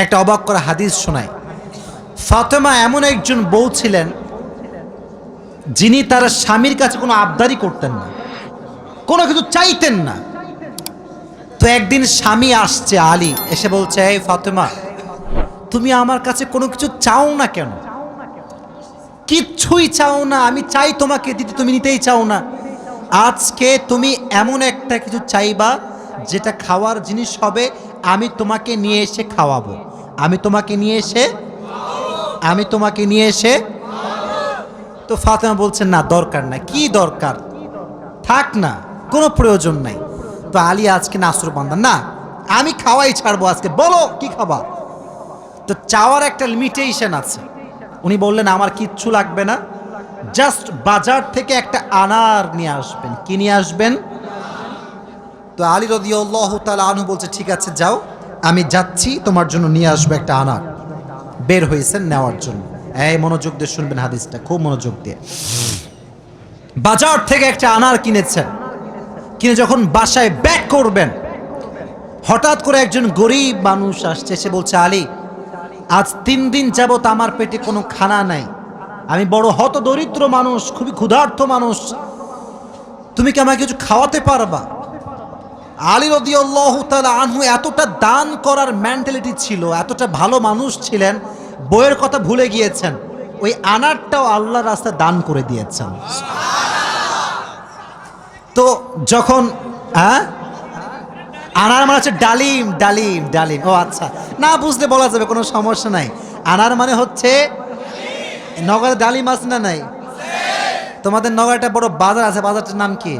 একটা অবাক করা হাদিস শোনায়। ফাতেমা এমন একজন বউ ছিলেন যিনি তার স্বামীর কাছে কোনো আবদারি করতেন না, কোনো কিছু চাইতেন না। তো একদিন স্বামী আসছে আলী, এসে বলছে, এই ফাতেমা, তুমি আমার কাছে কোনো কিছু চাও না কেন? কিচ্ছুই চাও না, আমি চাই তোমাকে দিতে, তুমি নিতেই চাও না। আজকে তুমি এমন একটা কিছু চাইবা যেটা খাওয়ার জিনিস হবে, আমি তোমাকে নিয়ে এসে খাওয়াবো, আমি তোমাকে নিয়ে এসে। তো ফাতেমা বলছেন, না দরকার নাই। কি দরকার, থাক না, কোনো প্রয়োজন নাই। তো আলী আজকে নাসর বান্দা, না আমি খাওয়াই ছাড়বো আজকে, বলো কি খাবা। তো চাওয়ার একটা লিমিটেশন আছে। উনি বললেন, আমার কিচ্ছু লাগবে না, জাস্ট বাজার থেকে একটা আনার নিয়ে আসবেন। কি নিয়ে আসবেন? তো আলী রাদিয়াল্লাহু তাআলা আনহু বলছে, ঠিক আছে যাও, আমি যাচ্ছি, তোমার জন্য নিয়ে আসবো একটা আনার। বের হয়েছেন নেওয়ার জন্য। এই মনোযোগ দিয়ে শুনবেন হাদিসটা, খুব মনোযোগ দিয়ে। বাজার থেকে একটা আনার কিনেছেন, কিনে যখন বাসায় ব্যাক করবেন, হঠাৎ করে একজন গরিব মানুষ আসছে, সে বলছে, আলী, আজ 3 দিন যাবত আমার পেটে কোনো খানা নাই, আমি বড় হতদরিদ্র মানুষ, খুবই ক্ষুধার্ত মানুষ, তুমি কি আমাকে কিছু খাওয়াতে পারবা? আলী রাদিয়াল্লাহু তাআলা আনহু এতটা দান করার মেন্টালিটি ছিল, এতটা ভালো মানুষ ছিলেন, বইয়ের কথা ভুলে গিয়েছেন, ওই আনারটাও আল্লাহর রাস্তায় দান করে দিয়েছেন। তো যখন আনার মানে হচ্ছে ডালিম, ডালিম, ডালিম। ও আচ্ছা, না বুঝলে বলা যাবে, কোনো সমস্যা নাই। আনার মানে হচ্ছে, নগরে ডালিম আছে না নাই? তোমাদের নগরে একটা বড় বাজার আছে, বাজারটার নাম কি?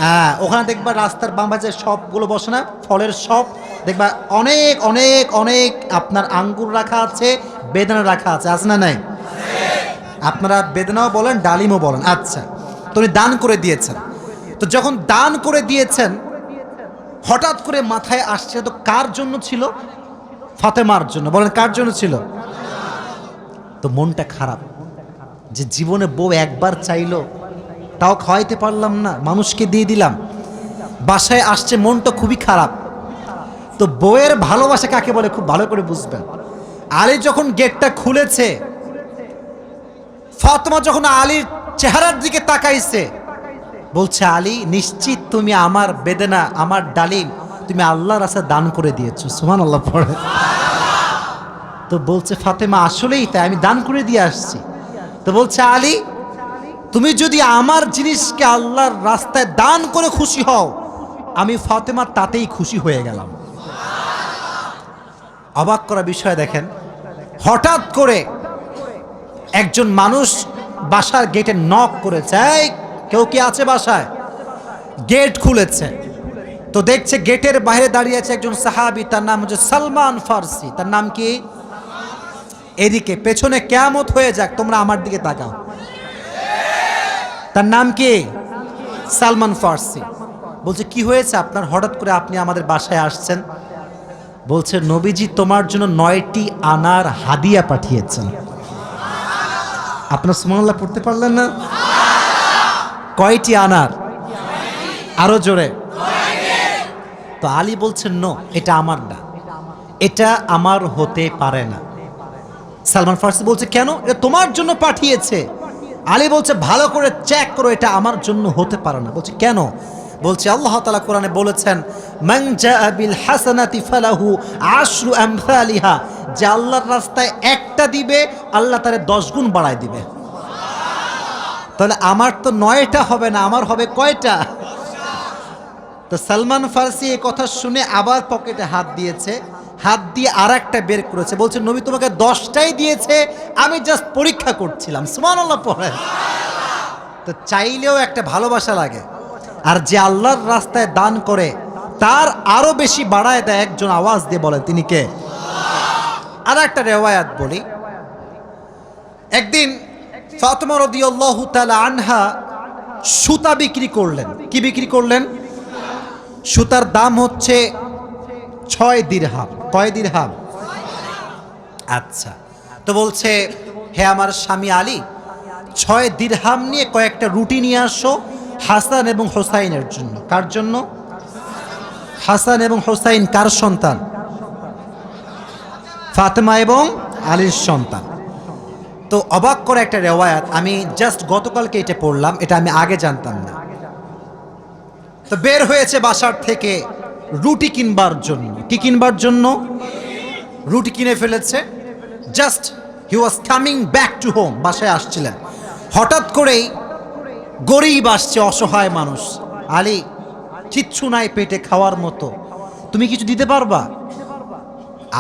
হ্যাঁ, ওখানে দেখবা রাস্তার বাম পাশে সবগুলো বসে না, ফলের শপ, দেখবা অনেক অনেক অনেক আপনার আঙ্গুর রাখা আছে, বেদানা রাখা আছে, আছে না নাই? আপনারা বেদানাও বলেন, ডালিমও বলেন। আচ্ছা, তো উনি দান করে দিয়েছেন। তো যখন দান করে দিয়েছেন, হঠাৎ করে মাথায় আসছে, তো কার জন্য ছিল? ফাতেমার জন্য। বলেন, কার জন্য ছিল? তো মনটা খারাপ যে জীবনে বউ একবার চাইলো, তাও খাওয়াইতে পারলাম না, মানুষকে দিয়ে দিলাম। বাসায় আসছে, মনটা খুবই খারাপ। তো বউয়ের ভালোবাসা কাকে বলে খুব ভালো করে বুঝবেন। আলী যখন গেটটা খুলেছে, ফাতেমা যখন আলীর চেহারার দিকে তাকাইছে, বলছে, আলী, নিশ্চিত তুমি আমার বেদনা, আমার ডালিম তুমি আল্লাহর রাস্তায় দান করে দিয়েছো। সুবহানাল্লাহ পড়ে। তো বলছে ফাতেমা, আসলেই তাই, আমি দান করে দিয়ে আসছি। তো বলছে, আলী, তুমি যদি আমার জিনিসকে আল্লাহর রাস্তায় দান করে খুশি হও, আমি ফাতেমা তাতেই খুশি হয়ে গেলাম। অবাক করা বিষয় দেখেন, হঠাৎ করে একজন মানুষ বাসার গেটে নক করেছে, এই কেউ কি আছে বাসায়? গেট খুলেছে, তো দেখছে গেটের বাইরে দাঁড়িয়ে আছে একজন সাহাবী, তার নাম হচ্ছে সালমান ফারসি। তার নাম কি? এদিকে পেছনে কিয়ামত হয়ে যাক, তোমরা আমার দিকে তাকাও। তার নাম কি? সালমান ফারসি। বলছে, কি হয়েছে আপনার, হঠাৎ করে আপনি আমাদের বাসায় আসছেন? বলছে, নবীজি তোমার জন্য 9টি আনার হাদিয়া পাঠিয়েছেন। আপনার সুবহানাল্লাহ পড়তে পারলেন না? কয়টি আনার? আরো জোরে। তো আলী বলছেন, নো, এটা আমার না, এটা আমার হতে পারে না। সালমান ফারসি বলছে, কেন? এটা তোমার জন্য পাঠিয়েছে। আলী বলছে, ভালো করে চেক করো, এটা আমার জন্য হতে পারে না। বলছে, কেন? বলছে, আল্লাহ তাআলা কোরআনে বলেছেন, মান জাআ বিল হাসানাতি ফালাহু আশরু আমসালিহা, যে আল্লাহর রাস্তায় একটা দিবে, আল্লাহ তারে 10 গুণ বাড়ায় দিবে। তাহলে আমার তো 9টা হবে না, আমার হবে কয়টা? তো সালমান ফারসি এই কথা শুনে আবার পকেটে হাত দিয়েছে, হাত দিয়ে আর একটা বের করেছে, বলছে, নবী তোমাকে 10টাই দিয়েছে, আমি জাস্ট পরীক্ষা করছিলাম। সুবহানাল্লাহ পড়ে। তো চাইলেও একটা ভালোবাসা লাগে, আর যে আল্লাহর রাস্তায় দান করে তার আরো বেশি বাড়ায় দেয়। একজন আওয়াজ দিয়ে বলেন, তিনি কে? আর একটা রেওয়ায়াত বলি, একদিন ফাতেমা রাদিয়াল্লাহু তাআলা আনহা সুতা বিক্রি করলেন। কি বিক্রি করলেন? সুতার দাম হচ্ছে 6 দিরহাম। কয় দিরহাম? আচ্ছা, তো বলছে, হে আমার স্বামী আলী, 6 দিরহাম নিয়ে কয়েকটা রুটি নিয়ে আসো হাসান এবং হোসাইনের জন্য। কার জন্য? হাসান এবং হোসাইন কার সন্তান? ফাতেমা এবং আলীর সন্তান। তো অবাক করে একটা রেওয়ায়াত, আমি জাস্ট গতকালকে এটা পড়লাম, এটা আমি আগে জানতাম না। তো বের হয়েছে বাসার থেকে রুটি কিনবার জন্য। কি কিনবার জন্য? রুটি কিনে ফেলেছে। Just he was coming back to home, বাসায় আসছিলেন। হঠাৎ করেই গরিব আসছে, অসহায় মানুষ। আলী, কিচ্ছু নাই পেটে খাওয়ার মতো, তুমি কিছু দিতে পারবা?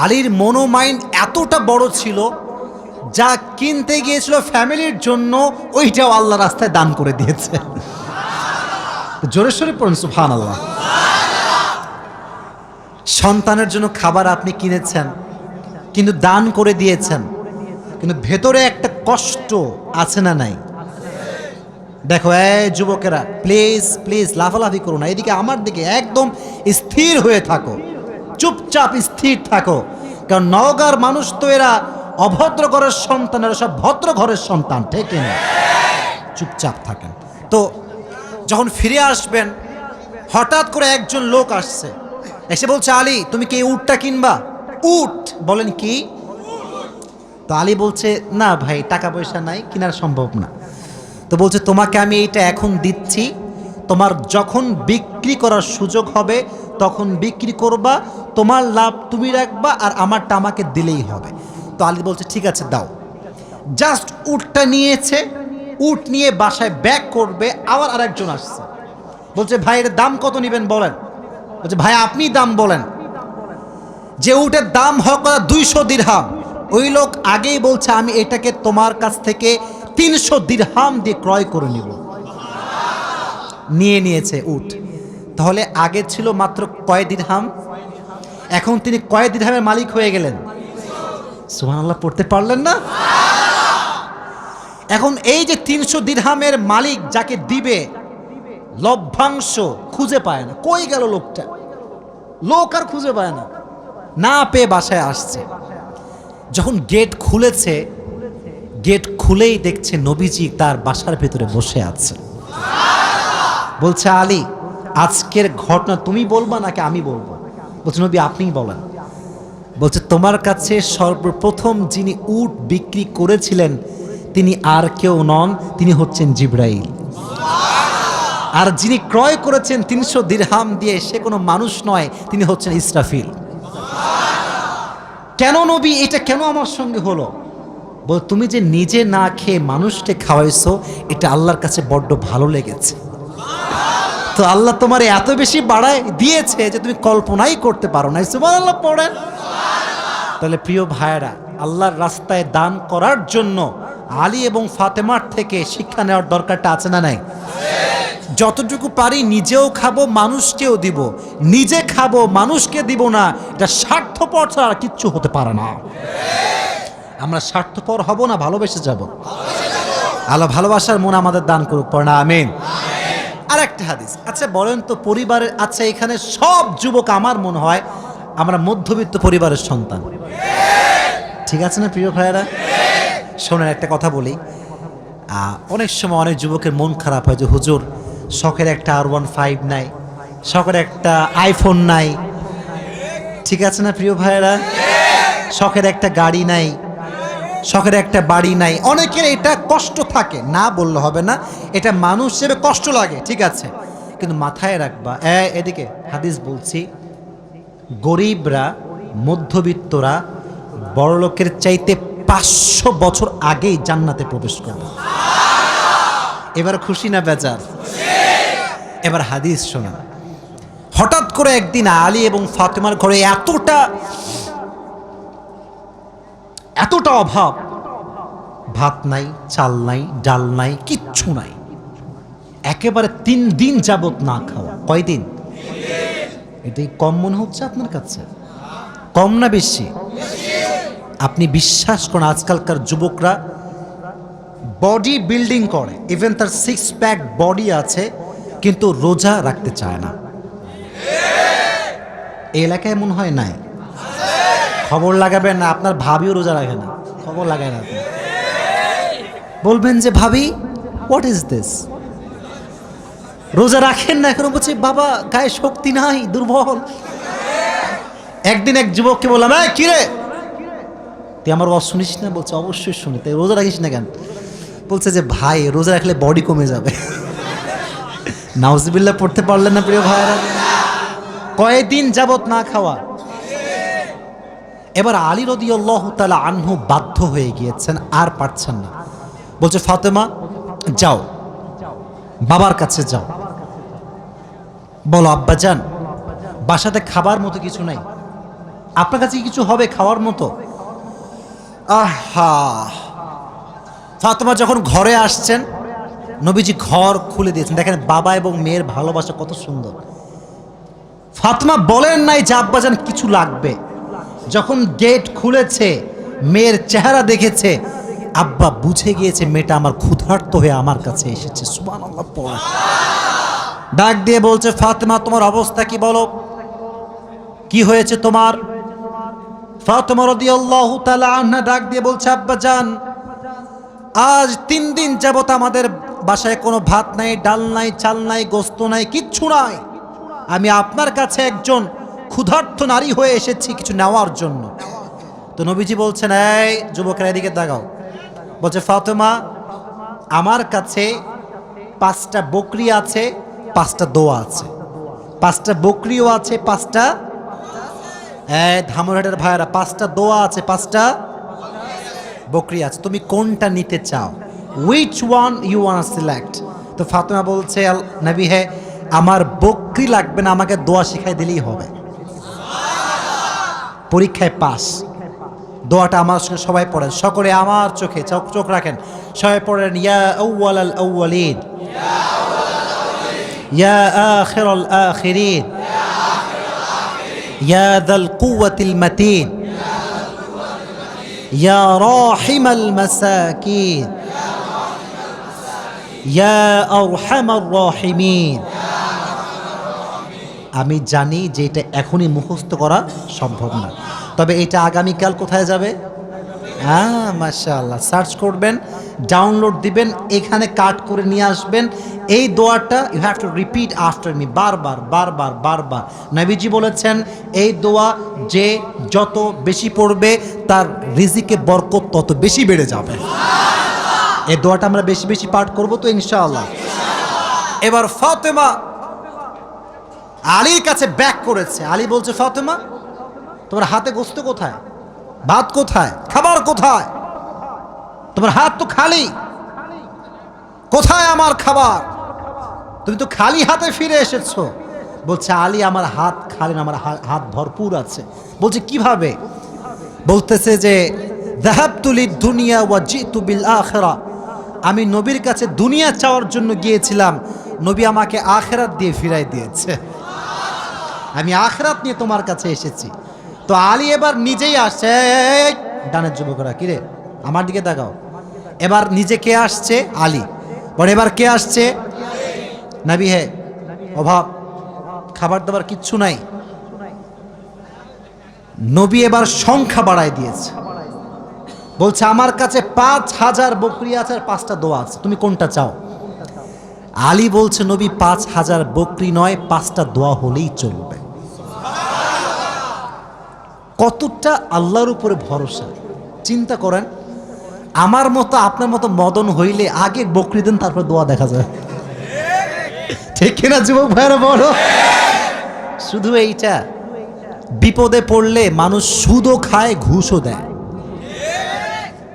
আলীর মনোমাইন্ড এতটা বড় ছিল, যা কিনতে গিয়েছিল ফ্যামিলির জন্য ওইটাও আল্লাহ রাস্তায় দান করে দিয়েছে। জোরে সোরে পড়ুন সুবহানাল্লাহ। সন্তানের জন্য খাবার আপনি কিনেছেন, কিন্তু দান করে দিয়েছেন, কিন্তু ভেতরে একটা কষ্ট আছে না নাই? দেখো এই যুবকেরা, প্লিজ প্লিজ লাফালাফি করো না, এদিকে আমার দিকে একদম স্থির হয়ে থাকো, চুপচাপ স্থির থাকো। কারণ নওগাঁর মানুষ তো এরা অভদ্র ঘরের সন্তান, এরা সব ভদ্র ঘরের সন্তান, ঠিক না? চুপচাপ থাকেন। তো যখন ফিরে আসবেন, হঠাৎ করে একজন লোক আসছে, এসে বলছে, আলী তুমি কি উটটা কিনবা? উট? বলেন কি? তো আলী বলছে, না ভাই, টাকা পয়সা নাই, কেনার সম্ভব না। তো বলছে, তোমাকে আমি এইটা এখন দিচ্ছি, তোমার যখন বিক্রি করার সুযোগ হবে তখন বিক্রি করবা, তোমার লাভ তুমি রাখবা, আর আমারটা আমাকে দিলেই হবে। তো আলী বলছে, ঠিক আছে দাও। জাস্ট উটটা নিয়েছে, উট নিয়ে বাসায় ব্যাক করবে, আবার আরেকজন আসছে, বলছে, ভাই এর দাম কত নেবেন বলেন? বলছে, ভাই আপনি দাম বলেন। যে উটের দাম হোক 200 দিরহাম, ওই লোক আগেই বলছে, আমি এটাকে তোমার কাছ থেকে 300 দিরহাম দিয়ে ক্রয় করে নিব। নিয়ে নিয়েছে উট। তাহলে আগে ছিল মাত্র কয় দিরহাম, এখন তিনি কয় দিরহামের মালিক হয়ে গেলেন? সুবহানাল্লাহ পড়তে পারলেন না? এখন এই যে 300 দিরহামের মালিক যাকে দিবে, লভ্যাংশ খুঁজে পায় না। কই গেল লোকটা? লোক আর খুঁজে পায় না, না পেয়ে বাসায় আসছে। যখন গেট খুলেছে, গেট খুলেই দেখছে নবীজি তার বাসার ভেতরে বসে আছে। বলছে, আলী আজকের ঘটনা তুমি বলবা নাকি আমি বলবো? বলছে, নবী আপনিই বলেন। বলছে, তোমার কাছে সর্বপ্রথম যিনি উট বিক্রি করেছিলেন তিনি আর কেউ নন, তিনি হচ্ছেন জিবরাইল। আর যিনি ক্রয় করেছেন 300 দিরহাম দিয়ে, সে কোনো মানুষ নয়, তিনি হচ্ছেন ইসরাফিল। কেন নবী, এটা কেন আমার সঙ্গে হলো? বল, তুমি যে নিজে না খেয়ে মানুষকে খাওয়াইছো, এটা আল্লাহর কাছে বড্ড ভালো লেগেছে। তো আল্লাহ তোমার এত বেশি বাড়ায় দিয়েছে যে তুমি কল্পনাই করতে পারো না। সুবহানাল্লাহ পড়েন। তাহলে প্রিয় ভাইয়েরা, আল্লাহর রাস্তায় দান করার জন্য আলী এবং ফাতেমার থেকে শিক্ষা নেওয়ার দরকারটা আছে না নাই? যতটুকু পারি নিজেও খাবো, মানুষকেও দিব। নিজে খাবো, মানুষকে দিব না, এটা স্বার্থপর ছাড়া কিচ্ছু হতে পারে না। আমরা স্বার্থপর হব না, ভালোবেসে যাব। আল্লাহ ভালোবাসার মন আমাদের দান করুক, পড়না আমিন। আর একটা হাদিস, আচ্ছা বলেন তো পরিবারের, আচ্ছা এখানে সব যুবক আমার মনে হয় আমরা মধ্যবিত্ত পরিবারের সন্তান, ঠিক আছে না প্রিয় ভাইয়েরা? শোনেন একটা কথা বলি, অনেক সময় অনেক যুবকের মন খারাপ হয় যে হুজুর শখের একটা R15 নাই, শখের একটা আইফোন নাই, ঠিক আছে না প্রিয় ভাইয়েরা? শখের একটা গাড়ি নাই, শখের একটা বাড়ি নাই। অনেকের এটা কষ্ট থাকে, না বললে হবে না, এটা মানুষ হিসেবে কষ্ট লাগে, ঠিক আছে, কিন্তু মাথায় রাখবা, এদিকে হাদিস বলছি, গরিবরা, মধ্যবিত্তরা বড়লোকের চাইতে 500 বছর আগেই জান্নাতে প্রবেশ করবে। এবার খুশি না বেজার? এবার হাদিস শোনা। হঠাৎ করে একদিন আলী এবং ফাতেমার ঘরে এতটা অভাব, ভাত নাই, চাল নাই, ডাল নাই, কিচ্ছু নাই, একেবারে 3 দিন যাবত না খাওয়া। কয়দিন? এটাই কম মনে হচ্ছে আপনার কাছে? কম না বেশি? আপনি বিশ্বাস করেন, আজকালকার যুবকরা বডি বিল্ডিং করে, ইভেন তার 6 প্যাক বডি আছে, কিন্তু রোজা রাখতে চায় না। এই এলাকায় মনে হয় নাই? খবর লাগাবেন না, আপনার ভাবিও রোজা রাখে না, খবর লাগায় না। আপনি বলবেন যে ভাবি হোয়াট ইজ দিস, রোজা রাখেন না? এখন বলছে বাবা গায়ে শক্তি নাই, দুর্বল। একদিন এক যুবককে বললাম, কিরে তুই আমার ওয়াজ শুনিস না? বলছে অবশ্যই শুনি। তাই রোজা রাখিস না কেন? বলছে যে ভাই রোজা রাখলে বডি কমে যাবে। নাউজুবিল্লাহ পড়তে পারলেন না প্রিয় ভাইরা? কয়েকদিন যাবত না খাওয়া। এবার আলী রাদিয়াল্লাহু তাআলা আনহু বাধ্য হয়ে গিয়েছেন, আর পারছেন না। বলছে ফাতেমা যাও, বাবার কাছে যাও, বলো আব্বাজান বাসাতে খাবার মতো কিছু নাই, আপনার কাছে কিছু হবে খাওয়ার মতো? আহা! ফাতেমা যখন ঘরে আসছেন, নবীজি ঘর খুলে দিয়েছেন। দেখেন বাবা এবং মেয়ের ভালোবাসা কত সুন্দর। ফাতেমা বলেন নাই যে আব্বাজান কিছু লাগবে। যখন গেট খুলেছে, মেয়ের চেহারা দেখেছে, আব্বা বুঝে গিয়েছে মেয়েটা আমার ক্ষুধার্ত হয়ে আমার কাছে এসেছে। সুবহানাল্লাহ পড়ে ডাক দিয়ে বলছে ফাতেমা তোমার অবস্থা কি বলো, কি হয়েছে তোমার? ফাতেমা রাদিয়াল্লাহু তাআলা আনহা ডাক দিয়ে বলছে আব্বাজান আজ 3 দিন যাবত আমাদের বাসায় কোনো ভাত নাই, ডাল নাই, চাল নাই, গোস্ত নাই, কিচ্ছু নাই। আমি আপনার কাছে একজন ক্ষুধার্ত নারী হয়ে এসেছি কিছু নেওয়ার জন্য। তো নবীজি বলছেন এই যুবকেরা এদিকে তাকাও। বলছে ফাতেমা আমার কাছে 5টা বকরি আছে, 5টা দোয়া আছে। 5টা বকরিও আছে, 5টা ধামরাটের ভাইরা 5টা দোয়া আছে, 5টা বকরি আছে। তুমি কোনটা নিতে চাও? which one you want to select? তো ফাতেমা বলছে নবী হে আমার বকরি লাগবে না, আমাকে দোয়া শিখাই দিলেই হবে। পরীক্ষায় পাস। দোয়াটা আমার সঙ্গে সবাই পড়েন, সকলে আমার চোখে চোখ রাখেন, সবাই পড়েন ইয়া আউয়ালাল আউয়ালিন ইয়া আখিরাল আখিরিন ইয়া যাল কুওয়াতিল মাতিন ইয়া রাহিমাল মাসাকিন ইয়া আরহামার রাহিমিন। আমি জানি যে এটা এখনই মুখস্থ করা সম্ভব না, তবে এটা আগামীকাল কোথায় যাবে? মাশাআল্লাহ সার্চ করবেন, ডাউনলোড দিবেন, এখানে কাট করে নিয়ে আসবেন। এই দোয়াটা you have to repeat after me, বারবার বারবার বারবার। নবীজি বলেছেন এই দোয়া যে যত বেশি পড়বে তার রিজিকে বরকত তত বেশি বেড়ে যাবে। এই দোয়াটা আমরা বেশি বেশি পাঠ করব তো ইনশাআল্লাহ। এবার ফাতেমা আলীর কাছে ব্যাক করেছে। আলী বলছে ফাতেমা তোমার হাতে গোস্ত কোথায়, ভাত কোথায়, খাবার কোথায়? তোমার হাত তো খালি, কোথায় আমার খাবার? তুমি তো খালি হাতে ফিরে এসেছো। বলছে আলী আমার হাত খালি না, আমার হাত ভরপুর আছে। বলছে কিভাবে? বলতেছে যে যাহাবতু লিদ-দুনিয়া ওয়া জিতু বিল আখিরাহ, আমি নবীর কাছে দুনিয়া চাওয়ার জন্য গিয়েছিলাম, নবী আমাকে আখিরাত দিয়ে ফিরাই দিয়েছে। আমি আখিরাত নিয়ে তোমার কাছে এসেছি। তো আলী এবার নিজেই আসছে। ডানের যুবকরা কিরে আমার দিকে তাকাও। এবার নিজে কে আসছে? আলী। পরে এবার কে আসছে? নবী হে অভাব, খাবার দাবার কিচ্ছু নাই। নবী এবার সংখ্যা বাড়ায় দিয়েছে। বলছে আমার কাছে 5000 বকরি আছে আর 5টা দোয়া আছে, তুমি কোনটা চাও? আলী বলছে নবী 5000 বকরি নয়, 5টা দোয়া হলেই চলবে। কতটা আল্লাহর উপরে ভরসা চিন্তা করেন। আমার মতো আপনার মতো মদন হইলে আগে বকরি দেন, তারপর দোয়া দেখা যায়। ঠিক কিনা যুবক ভাইরা বলো? শুধু এইটা, বিপদে পড়লে মানুষ সুদও খায়, ঘুষও দেয়।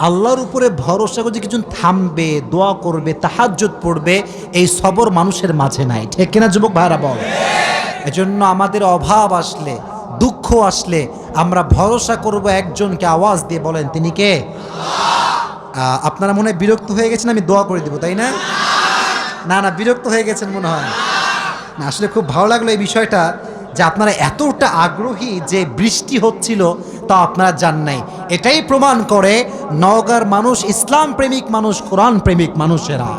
আল্লাহর উপরে ভরসা করে কিছু থামবে, দোয়া করবে, তাহাজ্জুদ পড়বে, এই সবর মানুষের মাঝে নাই। ঠিক কিনা যুবক ভাইরা বল? এজন্য আমাদের অভাব আসলে, দুঃখ আসলে আমরা ভরসা করব একজনকে। আওয়াজ দিয়ে বলেন তিনি কে? আপনারা মনে হয় বিরক্ত হয়ে গেছেন, আমি দোয়া করে দেব, তাই না? না না, বিরক্ত হয়ে গেছেন মনে হয় না। আসলে খুব ভালো লাগলো এই বিষয়টা যে আপনারা এতটা আগ্রহী যে বৃষ্টি হচ্ছিল তা আপনারা জান নাই। এটাই প্রমাণ করে নওগাঁর মানুষ ইসলাম প্রেমিক মানুষ, কোরআন প্রেমিক মানুষেরা।